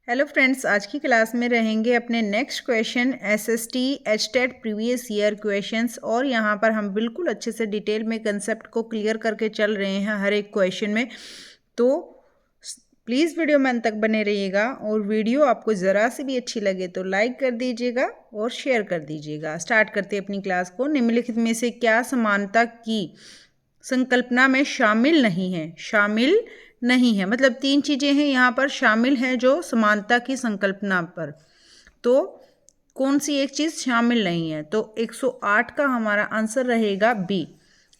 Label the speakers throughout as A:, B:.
A: Hello friends, आज की class में रहेंगे अपने next question SST HTET previous year questions. और यहाँ पर हम बिल्कुल अच्छे से डिटेल में कंसेप्ट को क्लियर करके चल रहे हैं हर एक क्वेश्चन में। तो प्लीज़ वीडियो में अंत तक बने रहिएगा, और वीडियो आपको ज़रा सी भी अच्छी लगे तो लाइक कर दीजिएगा और शेयर कर दीजिएगा। स्टार्ट करते हैं अपनी क्लास को। निम्नलिखित में से क्या समानता की संकल्पना में शामिल नहीं है? शामिल नहीं है मतलब तीन चीज़ें हैं यहाँ पर शामिल हैं जो समानता की संकल्पना पर। तो कौन सी एक चीज़ शामिल नहीं है? तो 108 का हमारा आंसर रहेगा बी।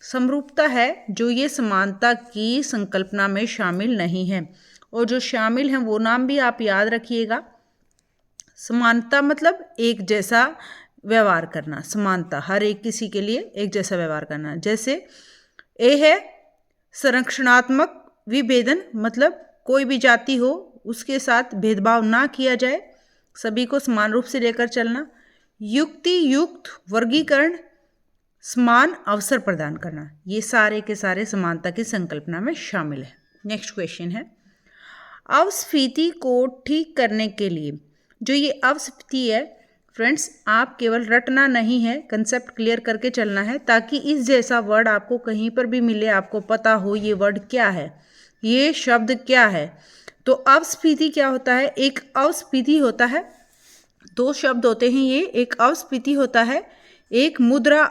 A: समरूपता है जो ये समानता की संकल्पना में शामिल नहीं है, और जो शामिल हैं वो नाम भी आप याद रखिएगा। समानता मतलब एक जैसा व्यवहार करना, समानता हर एक किसी के लिए एक जैसा व्यवहार करना। जैसे ए है संरक्षणात्मक विभेदन, मतलब कोई भी जाति हो उसके साथ भेदभाव ना किया जाए, सभी को समान रूप से लेकर चलना। युक्ति युक्त वर्गीकरण, समान अवसर प्रदान करना, ये सारे के सारे समानता की संकल्पना में शामिल है। नेक्स्ट क्वेश्चन है, अपस्फीति को ठीक करने के लिए, जो ये अपस्फीति है फ्रेंड्स, आप केवल रटना नहीं है, कंसेप्ट क्लियर करके चलना है, ताकि इस जैसा वर्ड आपको कहीं पर भी मिले आपको पता हो ये वर्ड क्या है, ये शब्द क्या है। तो अपस्फीति क्या होता है? एक अपस्फीति होता है, दो शब्द होते हैं ये। एक अपस्फीति होता है, एक मुद्रा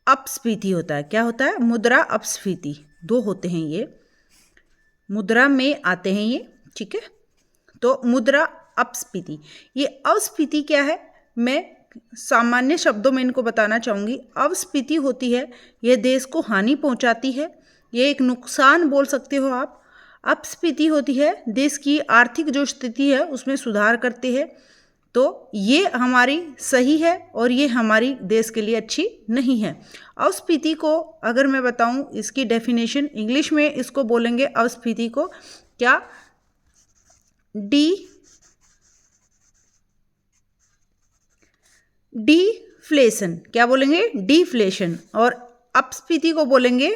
A: अपस्फीति होता है। क्या होता है? मुद्रा अपस्फीति, दो होते हैं ये, मुद्रा में आते हैं ये, ठीक है। तो मुद्रा अपस्फीति, ये अपस्फीति क्या है मैं सामान्य शब्दों में इनको बताना चाहूँगी। अपस्फीति होती है यह देश को हानि पहुँचाती है, ये एक नुकसान बोल सकते हो आप। अपस्फीति होती है देश की आर्थिक जो स्थिति है उसमें सुधार करते हैं। तो ये हमारी सही है और ये हमारी देश के लिए अच्छी नहीं है। अपस्फीति को अगर मैं बताऊं इसकी डेफिनेशन इंग्लिश में इसको बोलेंगे अपस्फीति को क्या? डिफ्लेशन। क्या बोलेंगे? डिफ्लेशन। और अपस्फीति को बोलेंगे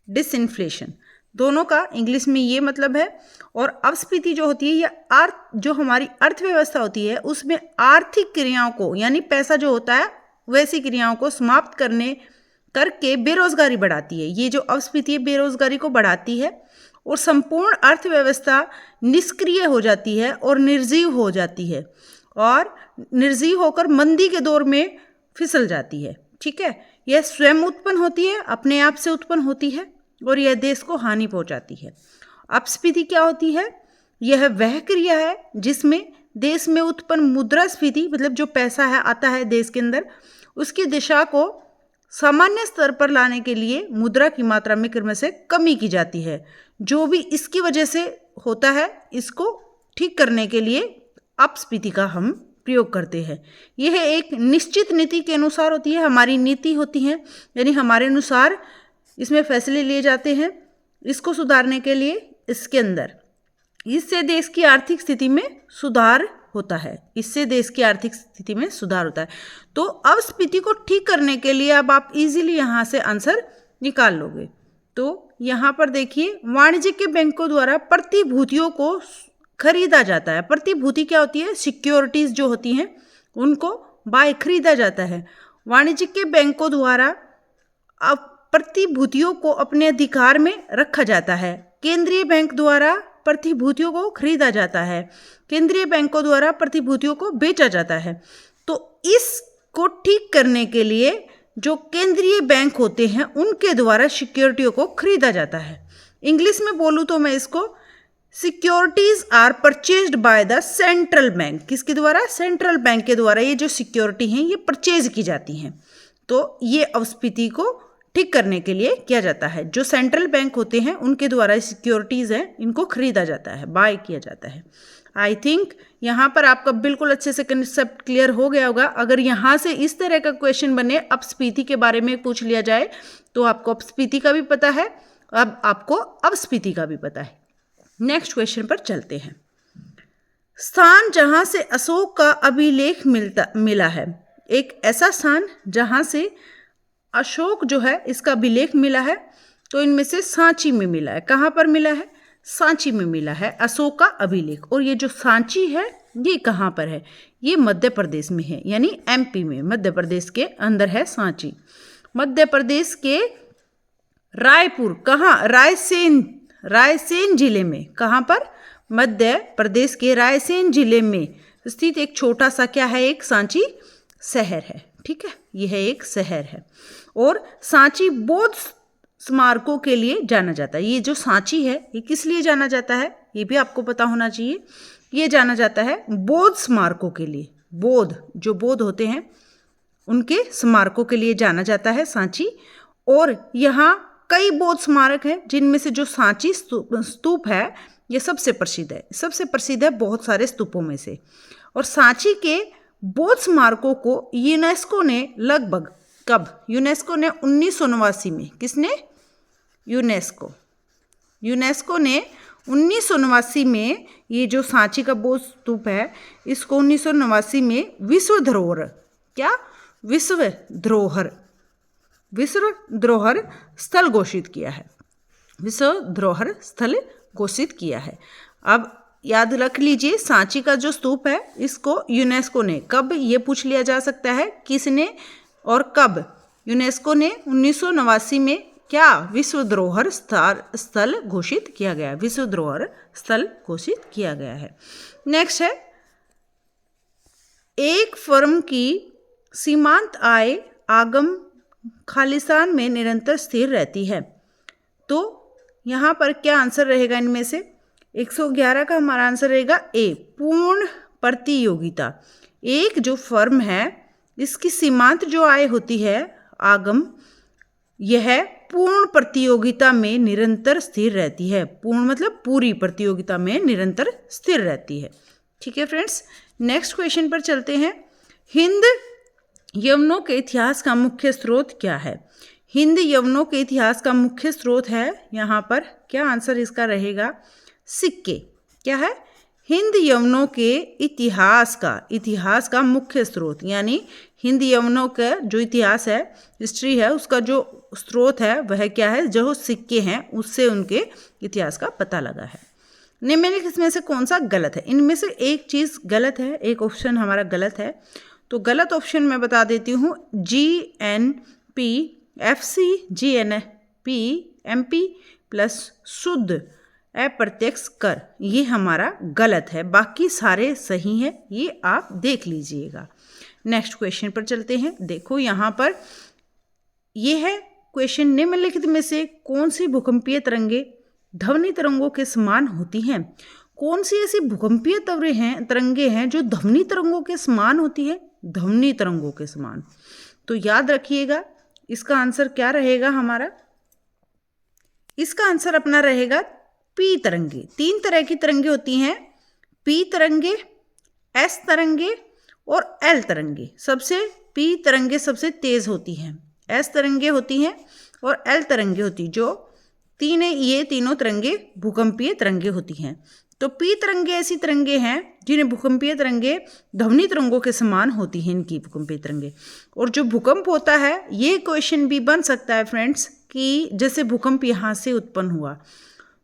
A: डिसइन्फ्लेशन। दोनों का इंग्लिश में ये मतलब है। और अपस्फीति जो होती है ये जो हमारी अर्थव्यवस्था होती है उसमें आर्थिक क्रियाओं को, यानी पैसा जो होता है वैसी क्रियाओं को समाप्त करके बेरोजगारी बढ़ाती है। ये जो अपस्फीति बेरोजगारी को बढ़ाती है और संपूर्ण अर्थव्यवस्था निष्क्रिय हो जाती है और निर्जीव हो जाती है, और निर्जीव होकर मंदी के दौर में फिसल जाती है, ठीक है। यह स्वयं उत्पन्न होती है, अपने आप से उत्पन्न होती है, और यह देश को हानि पहुंचाती है। अपस्फीति क्या होती है? यह वह क्रिया है जिसमें देश में उत्पन्न मुद्रास्फीति, मतलब जो पैसा है आता है देश के अंदर, उसकी दिशा को सामान्य स्तर पर लाने के लिए मुद्रा की मात्रा में क्रम से कमी की जाती है। जो भी इसकी वजह से होता है इसको ठीक करने के लिए अपस्फीति का हम प्रयोग करते हैं। यह एक निश्चित नीति के अनुसार होती है, हमारी नीति होती है, यानी हमारे अनुसार इसमें फैसले लिए जाते हैं इसको सुधारने के लिए। इसके अंदर इससे देश की आर्थिक स्थिति में सुधार होता है, इससे देश की आर्थिक स्थिति में सुधार होता है। तो अपस्फीति को ठीक करने के लिए अब आप इजीली यहाँ से आंसर निकाल लोगे। तो यहाँ पर देखिए, वाणिज्यिक बैंकों द्वारा प्रतिभूतियों को खरीदा जाता है। प्रतिभूति क्या होती है? सिक्योरिटीज जो होती हैं उनको खरीदा जाता है। वाणिज्यिक बैंकों द्वारा अब प्रतिभूतियों को अपने अधिकार में रखा जाता है। केंद्रीय बैंक द्वारा प्रतिभूतियों को खरीदा जाता है, केंद्रीय बैंकों द्वारा प्रतिभूतियों को बेचा जाता है। तो इसको ठीक करने के लिए जो केंद्रीय बैंक होते हैं उनके द्वारा सिक्योरिटियों को खरीदा जाता है। इंग्लिश में बोलूँ तो मैं इसको securities are purchased by the central bank. किसके द्वारा? सेंट्रल बैंक के द्वारा ये जो सिक्योरिटी हैं ये परचेज की जाती हैं। तो ये अपस्फीति को ठीक करने के लिए किया जाता है। जो सेंट्रल बैंक होते हैं उनके द्वारा सिक्योरिटीज़ हैं इनको खरीदा जाता है, बाय किया जाता है। आई थिंक यहाँ पर आपका बिल्कुल अच्छे से कंसेप्ट क्लियर हो गया होगा। अगर यहाँ से इस तरह का क्वेश्चन बने, अपस्फीति के बारे में पूछ लिया जाए, तो आपको अपस्फीति का भी पता है, अब आपको अपस्फीति का भी पता है। नेक्स्ट क्वेश्चन पर चलते हैं। स्थान जहाँ से अशोक का अभिलेख मिला है, एक ऐसा स्थान जहाँ से अशोक जो है इसका अभिलेख मिला है, तो इनमें से सांची में मिला है। कहाँ पर मिला है? सांची में मिला है अशोका अभिलेख। और ये जो सांची है ये कहाँ पर है? ये मध्य प्रदेश में है, यानी एमपी में, मध्य प्रदेश के अंदर है सांची। मध्य प्रदेश के रायपुर, कहाँ? रायसेन जिले में। कहाँ पर? मध्य प्रदेश के रायसेन जिले में स्थित एक छोटा सा क्या है? एक सांची शहर है। ठीक है, यह एक शहर है। और सांची बौद्ध स्मारकों के लिए जाना जाता है। ये जो सांची है ये किस लिए जाना जाता है? ये भी आपको पता होना चाहिए। ये जाना जाता है बौद्ध स्मारकों के लिए। बौद्ध, जो बौद्ध होते हैं उनके स्मारकों के लिए जाना जाता है सांची। और यहाँ कई बौद्ध स्मारक हैं, जिनमें से जो सांची स्तूप है ये सबसे प्रसिद्ध है। सबसे प्रसिद्ध है बहुत सारे स्तूपों में से। और सांची के बौद्ध स्मारकों को यूनेस्को ने लगभग कब? यूनेस्को ने 1989 में। किसने? यूनेस्को ने 1989 में ये जो सांची का बौद्ध स्तूप है इसको 1989 में विश्व धरोहर, क्या? विश्व धरोहर स्थल घोषित किया है। विश्व धरोहर स्थल घोषित किया है। अब याद रख लीजिए, सांची का जो स्तूप है इसको यूनेस्को ने कब, ये पूछ लिया जा सकता है, किसने और कब? यूनेस्को ने 1989 में क्या? विश्व धरोहर स्थल घोषित किया गया है। विश्व धरोहर स्थल घोषित किया गया है। नेक्स्ट है, एक फर्म की सीमांत आय आगम खालिस्तान में निरंतर स्थिर रहती है। तो यहाँ पर क्या आंसर रहेगा इनमें से? 111 का हमारा आंसर रहेगा ए, पूर्ण प्रतियोगिता। एक जो फर्म है इसकी सीमांत जो आय होती है आगम, यह पूर्ण प्रतियोगिता में निरंतर स्थिर रहती है। पूर्ण मतलब पूरी प्रतियोगिता में निरंतर स्थिर रहती है। ठीक है फ्रेंड्स, नेक्स्ट क्वेश्चन पर चलते हैं। हिंद यवनों के इतिहास का मुख्य स्रोत क्या है? हिंद यवनों के इतिहास का मुख्य स्रोत है, यहाँ पर क्या आंसर इसका रहेगा? सिक्के। क्या है? हिंद यवनों के इतिहास का मुख्य स्रोत, यानी हिंद यवनों का जो इतिहास है, हिस्ट्री है, उसका जो स्रोत है वह क्या है? जो सिक्के हैं उससे उनके इतिहास का पता लगा है। निम्नलिखित इसमें से कौन सा गलत है? इनमें से एक चीज़ गलत है, एक ऑप्शन हमारा गलत है। तो गलत ऑप्शन मैं बता देती हूँ, GNPFC GNP MP प्लस शुद्ध अप्रत्यक्ष कर, ये हमारा गलत है। बाकी सारे सही हैं, ये आप देख लीजिएगा। नेक्स्ट क्वेश्चन पर चलते हैं। देखो यहाँ पर ये है क्वेश्चन, निम्नलिखित में से कौन सी भूकंपीय तरंगे ध्वनि तरंगों के समान होती हैं? कौन सी ऐसी भूकंपीय तरंगे हैं जो ध्वनि तरंगों के समान होती है? ध्वनि तरंगों के समान। तो याद रखिएगा इसका आंसर क्या रहेगा हमारा? इसका आंसर अपना रहेगा पी तरंगे। 3 तरह की तरंगे होती हैं, पी तरंगे, एस तरंगे और एल तरंगे। पी तरंगे सबसे तेज होती हैं, एस तरंगे होती हैं और एल तरंगे होती, जो ये तीनों तरंगे भूकंपीय तरंगे होती हैं। तो पी तरंगे ऐसी तरंगे हैं जिन्हें भूकंपीय तरंगे ध्वनि तरंगों के समान होती हैं, इनकी भूकंपीय तरंगे। और जो भूकंप होता है, ये क्वेश्चन भी बन सकता है फ्रेंड्स कि जैसे भूकंप यहाँ से उत्पन्न हुआ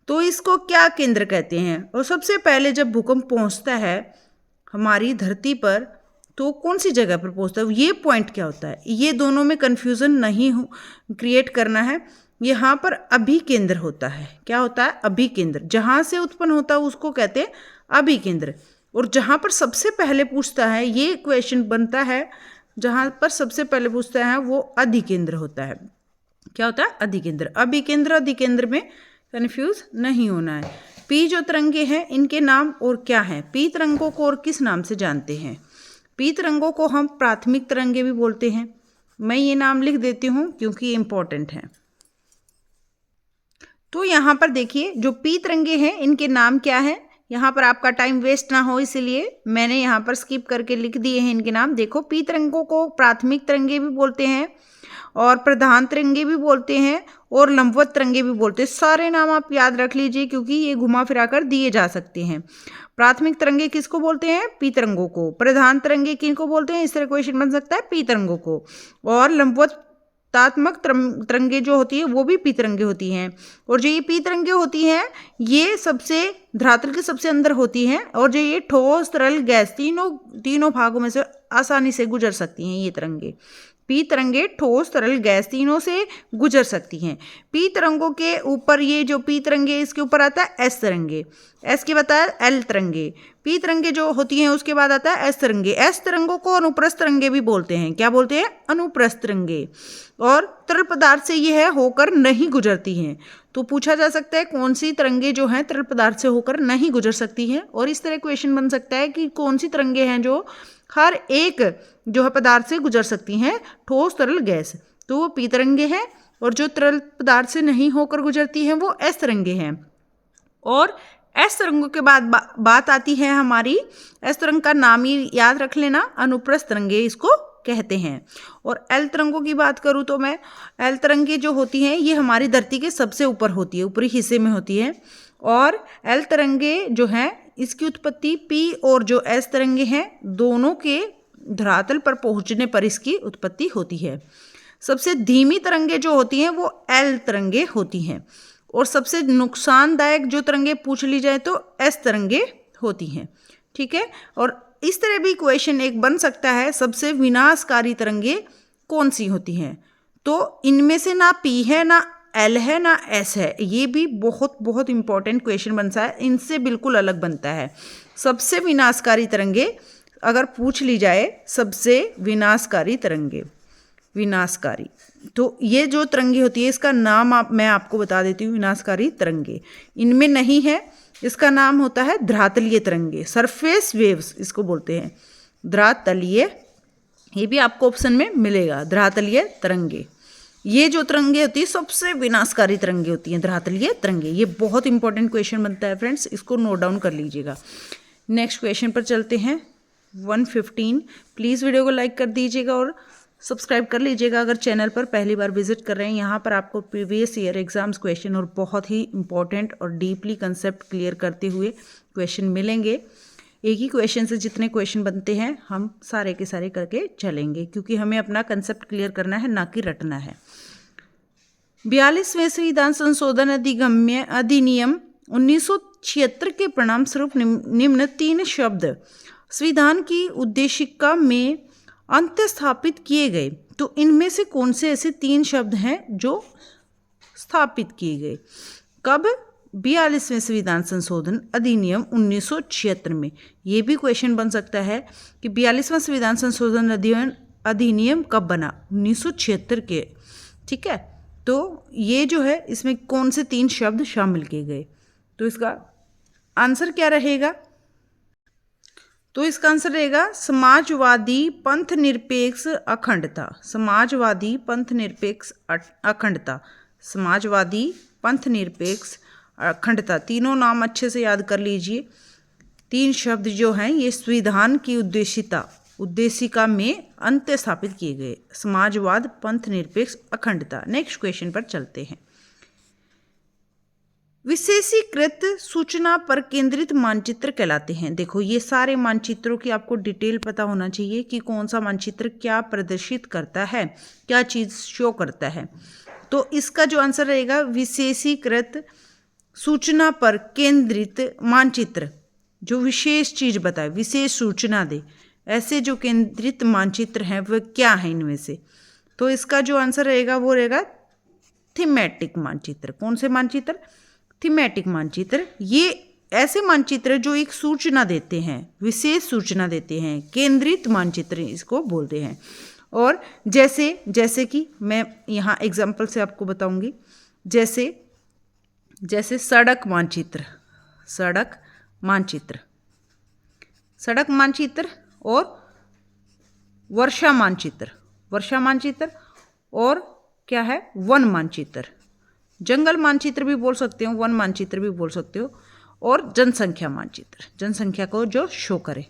A: तो इसको क्या केंद्र कहते हैं? और सबसे पहले जब भूकंप पहुँचता है हमारी धरती पर तो कौन सी जगह पर पहुँचता है, ये पॉइंट क्या होता है? ये दोनों में कन्फ्यूज़न नहीं क्रिएट करना है। यहाँ पर अभिकेंद्र होता है। क्या होता है? अभिकेंद्र। जहाँ से उत्पन्न होता है उसको कहते हैं अभिकेंद्र। और जहाँ पर सबसे पहले पूछता है, ये क्वेश्चन बनता है जहाँ पर सबसे पहले पूछता है वो अधिकेंद्र होता है। क्या होता है? अधिकेंद्र। अभिकेंद्र अधिकेंद्र में कन्फ्यूज नहीं होना है। पी जो तरंगे हैं इनके नाम और क्या हैं? पी तरंगों को और किस नाम से जानते हैं? पी तरंगों को हम प्राथमिक तरंगे भी बोलते हैं। मैं ये नाम लिख देती हूँ क्योंकि इम्पोर्टेंट है। तो यहाँ पर देखिए जो पी तरंगे हैं इनके नाम क्या है? यहाँ पर आपका टाइम वेस्ट ना हो इसलिए मैंने यहाँ पर स्किप करके लिख दिए हैं इनके नाम। देखो, पी तरंगों को प्राथमिक तरंगे भी बोलते हैं और प्रधान तरंगे भी बोलते हैं और लंबवत तरंगे भी बोलते हैं। सारे नाम आप याद रख लीजिए क्योंकि ये घुमा फिरा कर दिए जा सकते हैं। प्राथमिक तरंगे किसको बोलते हैं? पी तरंगों को। प्रधान तरंगे किनको बोलते हैं? इस तरह क्वेश्चन बन सकता है, पी तरंगों को। और लंबवत तात्मक तरंगे जो होती है वो भी पी तरंगे होती हैं। और जो ये पी तरंगे होती हैं ये सबसे धरातल के सबसे अंदर होती हैं, और जो ये ठोस तरल गैस तीनों भागों में से आसानी से गुजर सकती हैं। ये तरंगे पी तरंगे ठोस तरल गैस तीनों से गुजर सकती हैं। पी तरंगों के ऊपर ये जो पी तरंगे इसके ऊपर आता है एस तरंगे, एस के बाद है एल तरंगे। पी तरंगे जो होती हैं उसके बाद आता है एस तरंगे। एस तरंगों को अनुप्रस्थ तरंगे भी बोलते हैं। क्या बोलते हैं? अनुप्रस्थ तरंगे। और तरल पदार्थ से ये है होकर नहीं गुजरती हैं। तो पूछा जा सकता है कौन सी तरंगे जो हैं तरल पदार्थ से होकर नहीं गुजर सकती हैं। और इस तरह क्वेश्चन बन सकता है कि कौन सी तरंगे हैं जो हर एक जो है पदार्थ से गुजर सकती हैं, ठोस तरल गैस, तो वो पी तरंगे हैं। और जो तरल पदार्थ से नहीं होकर गुजरती हैं वो एस तरंगे हैं। और एस तरंगों के बाद बात आती है हमारी, एस तरंग का नाम ही याद रख लेना, अनुप्रस्थ तरंगे इसको कहते हैं। और एल तरंगों की बात करूँ तो मैं, एल तरंगे जो होती हैं ये हमारी धरती के सबसे ऊपर होती है, ऊपरी हिस्से में होती है। और एल तरंगे जो हैं इसकी उत्पत्ति पी और जो एस तरंगे हैं दोनों के धरातल पर पहुंचने पर इसकी उत्पत्ति होती है। सबसे धीमी तरंगे जो होती हैं वो एल तरंगे होती हैं। और सबसे नुकसानदायक जो तरंगे पूछ ली जाए तो एस तरंगे होती हैं। ठीक है। और इस तरह भी क्वेश्चन एक बन सकता है, सबसे विनाशकारी तरंगे कौन सी होती हैं? तो इनमें से ना पी है, ना एल है, ना एस है। ये भी बहुत बहुत इंपॉर्टेंट क्वेश्चन बनता है, इनसे बिल्कुल अलग बनता है। सबसे विनाशकारी तरंगे अगर पूछ ली जाए, सबसे विनाशकारी तरंगे, विनाशकारी, तो ये जो तरंगे होती है इसका नाम मैं आपको बता देती हूँ। विनाशकारी तरंगे इनमें नहीं है, इसका नाम होता है धरातलीय तरंगे, सरफेस वेव्स इसको बोलते हैं, धरातलीय। ये भी आपको ऑप्शन में मिलेगा, धरातलीय तरंगे। ये जो तरंगे होती है सबसे विनाशकारी तरंगे होती हैं, धरातलीय तरंगे। ये बहुत इंपॉर्टेंट क्वेश्चन बनता है फ्रेंड्स, इसको नोट डाउन कर लीजिएगा। नेक्स्ट क्वेश्चन पर चलते हैं, 115। प्लीज़ वीडियो को लाइक कर दीजिएगा और सब्सक्राइब कर लीजिएगा अगर चैनल पर पहली बार विजिट कर रहे हैं। यहाँ पर आपको प्रीवियस ईयर एग्जाम्स क्वेश्चन और बहुत ही इंपॉर्टेंट और डीपली कंसेप्ट क्लियर करते हुए क्वेश्चन मिलेंगे। एक ही क्वेश्चन से जितने क्वेश्चन बनते हैं हम सारे के सारे करके चलेंगे, क्योंकि हमें अपना कंसेप्ट क्लियर करना है, ना कि रटना है। 42वें संविधान संशोधन अधिनियम 1976 के परिणाम स्वरूप निम्न 3 शब्द संविधान की उद्देशिका में अंत स्थापित किए गए। तो इनमें से कौन से ऐसे 3 शब्द हैं जो स्थापित किए गए? कब? 42वें संविधान संशोधन अधिनियम 1976 में। ये भी क्वेश्चन बन सकता है कि 42वां संविधान संशोधन अधिनियम कब बना? 1976 के। ठीक है। तो ये जो है इसमें कौन से 3 शब्द शामिल किए गए? तो इसका आंसर क्या रहेगा? तो इसका आंसर रहेगा समाजवादी पंथ निरपेक्ष अखंडता। समाजवादी पंथ निरपेक्ष अखंडता, समाजवादी पंथ निरपेक्ष अखंडता। तीनों नाम अच्छे से याद कर लीजिए। 3 शब्द जो हैं ये संविधान की उद्देशिका में अंत स्थापित किए गए, समाजवाद, पंथ निरपेक्ष, अखंडता। नेक्स्ट क्वेश्चन पर चलते हैं। विशेषीकृत सूचना पर केंद्रित मानचित्र कहलाते हैं। देखो ये सारे मानचित्रों की आपको डिटेल पता होना चाहिए कि कौन सा मानचित्र क्या प्रदर्शित करता है, क्या चीज़ शो करता है। तो इसका जो आंसर रहेगा विशेषीकृत सूचना पर केंद्रित मानचित्र, जो विशेष चीज़ बताए, विशेष सूचना दे, ऐसे जो केंद्रित मानचित्र हैं वह क्या है इनमें से? तो इसका जो आंसर रहेगा वो रहेगा थीमेटिक मानचित्र। कौन से मानचित्र? थीमेटिक मानचित्र। ये ऐसे मानचित्र जो एक सूचना देते हैं, विशेष सूचना देते हैं, केंद्रित मानचित्र इसको बोलते हैं। और जैसे कि मैं यहाँ एग्जाम्पल से आपको बताऊंगी, जैसे सड़क मानचित्र, सड़क मानचित्र, सड़क मानचित्र, और वर्षा मानचित्र, वर्षा मानचित्र, और क्या है? वन मानचित्र, जंगल मानचित्र भी बोल सकते हो, वन मानचित्र भी बोल सकते हो, और जनसंख्या मानचित्र, जनसंख्या को जो शो करे।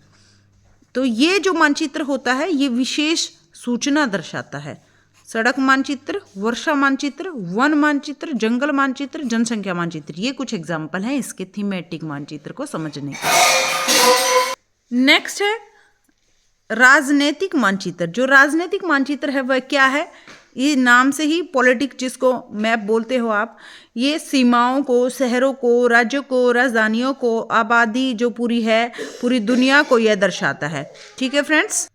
A: तो ये जो मानचित्र होता है ये विशेष सूचना दर्शाता है। सड़क मानचित्र, वर्षा मानचित्र, वन मानचित्र, जंगल मानचित्र, जनसंख्या मानचित्र, ये कुछ एग्जाम्पल हैं इसके थीमेटिक मानचित्र को समझने के। नेक्स्ट है राजनीतिक मानचित्र। जो राजनीतिक मानचित्र है वह क्या है? ये नाम से ही पॉलिटिक्स, जिसको मैप बोलते हो आप, ये सीमाओं को, शहरों को, राज्यों को, राजधानियों को, आबादी जो पूरी है, पूरी दुनिया को यह दर्शाता है। ठीक है फ्रेंड्स।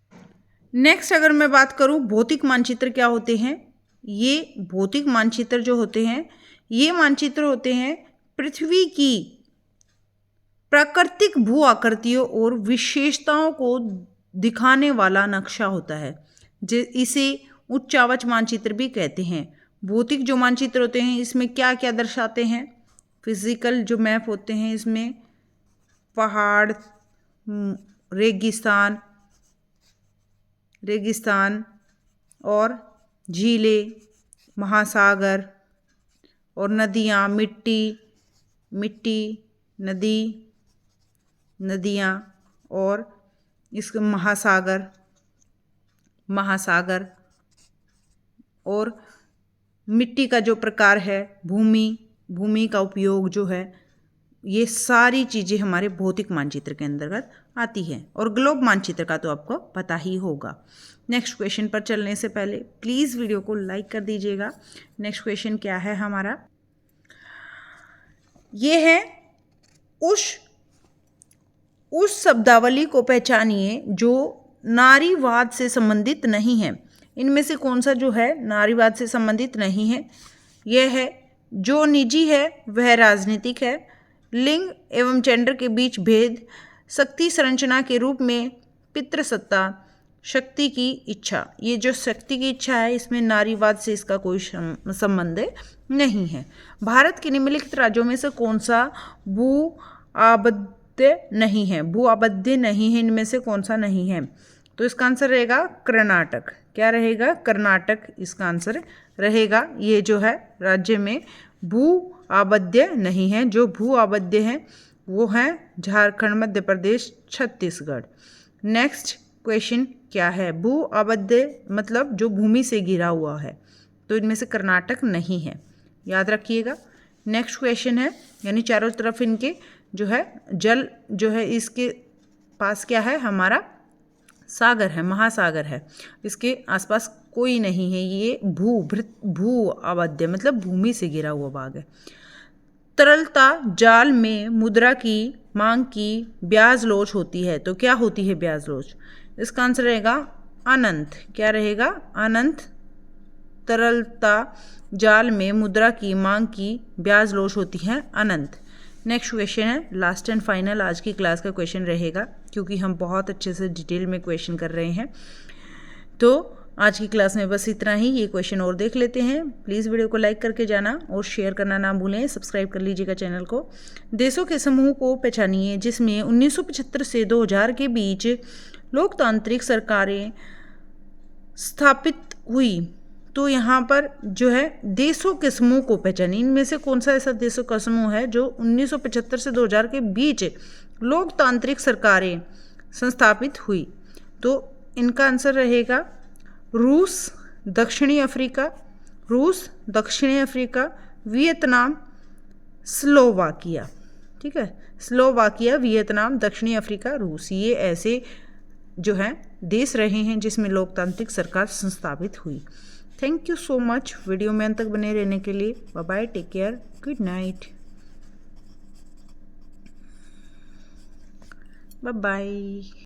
A: नेक्स्ट अगर मैं बात करूं भौतिक मानचित्र क्या होते हैं, ये भौतिक मानचित्र जो होते हैं, ये मानचित्र होते हैं पृथ्वी की प्राकृतिक भू आकृतियों और विशेषताओं को दिखाने वाला नक्शा होता है। इसे उच्चावच मानचित्र भी कहते हैं। भौतिक जो मानचित्र होते हैं इसमें क्या क्या दर्शाते हैं, फिजिकल जो मैप होते हैं इसमें पहाड़, रेगिस्तान और झीलें, महासागर और नदियाँ, मिट्टी, नदियाँ और इसके महासागर और मिट्टी का जो प्रकार है, भूमि का उपयोग जो है, ये सारी चीज़ें हमारे भौतिक मानचित्र के अंतर्गत आती हैं। और ग्लोब मानचित्र का तो आपको पता ही होगा। नेक्स्ट क्वेश्चन पर चलने से पहले प्लीज़ वीडियो को लाइक कर दीजिएगा। नेक्स्ट क्वेश्चन क्या है हमारा, ये है उस शब्दावली को पहचानिए जो नारीवाद से संबंधित नहीं है। इनमें से कौन सा जो है नारीवाद से संबंधित नहीं है? यह है जो निजी है वह राजनीतिक है, लिंग एवं जेंडर के बीच भेद, शक्ति संरचना के रूप में पितृसत्ता, शक्ति की इच्छा। ये जो शक्ति की इच्छा है इसमें नारीवाद से इसका कोई संबंध नहीं है। भारत के निम्नलिखित राज्यों में से कौन सा भू आबद्ध नहीं है? भू आबद्ध नहीं है, इनमें से कौन सा नहीं है? तो इसका आंसर रहेगा कर्नाटक। क्या रहेगा? कर्नाटक इसका आंसर रहेगा। ये जो है राज्य में भू आबद्ध नहीं है। जो भू आबद्ध है वो है झारखंड, मध्य प्रदेश, छत्तीसगढ़। नेक्स्ट क्वेश्चन क्या है? भू आबद्ध मतलब जो भूमि से घिरा हुआ है, तो इनमें से कर्नाटक नहीं है, याद रखिएगा। नेक्स्ट क्वेश्चन है, यानी चारों तरफ इनके जो है जल जो है, इसके पास क्या है हमारा सागर है, महासागर है, इसके आसपास कोई नहीं है। ये भू आबद्ध मतलब भूमि से घिरा हुआ भाग है। तरलता जाल में मुद्रा की मांग की ब्याज लोच होती है, तो क्या होती है ब्याज लोच? इसका आंसर रहेगा अनंत। क्या रहेगा? अनंत। तरलता जाल में मुद्रा की मांग की ब्याज लोच होती है अनंत। नेक्स्ट क्वेश्चन है, लास्ट एंड फाइनल आज की क्लास का क्वेश्चन रहेगा, क्योंकि हम बहुत अच्छे से डिटेल में क्वेश्चन कर रहे हैं। तो आज की क्लास में बस इतना ही। ये क्वेश्चन और देख लेते हैं। प्लीज़ वीडियो को लाइक करके जाना और शेयर करना ना भूलें। सब्सक्राइब कर लीजिएगा चैनल को। देशों के समूह को पहचानिए जिसमें 1975 से 2000 के बीच लोकतांत्रिक सरकारें स्थापित हुई। तो यहाँ पर जो है देशों के समूह को पहचानिए, इनमें से कौन सा ऐसा देशों का समूह है जो 1975 से 2000 के बीच लोकतांत्रिक सरकारें संस्थापित हुई? तो इनका आंसर रहेगा रूस, दक्षिणी अफ्रीका, वियतनाम, स्लोवाकिया। ठीक है, स्लोवाकिया, वियतनाम, दक्षिणी अफ्रीका, रूस, ये ऐसे जो हैं देश रहे हैं जिसमें लोकतांत्रिक सरकार संस्थापित हुई। Thank you so much video में अंत तक बने रहने के लिए। Bye bye, take care, good night, bye bye.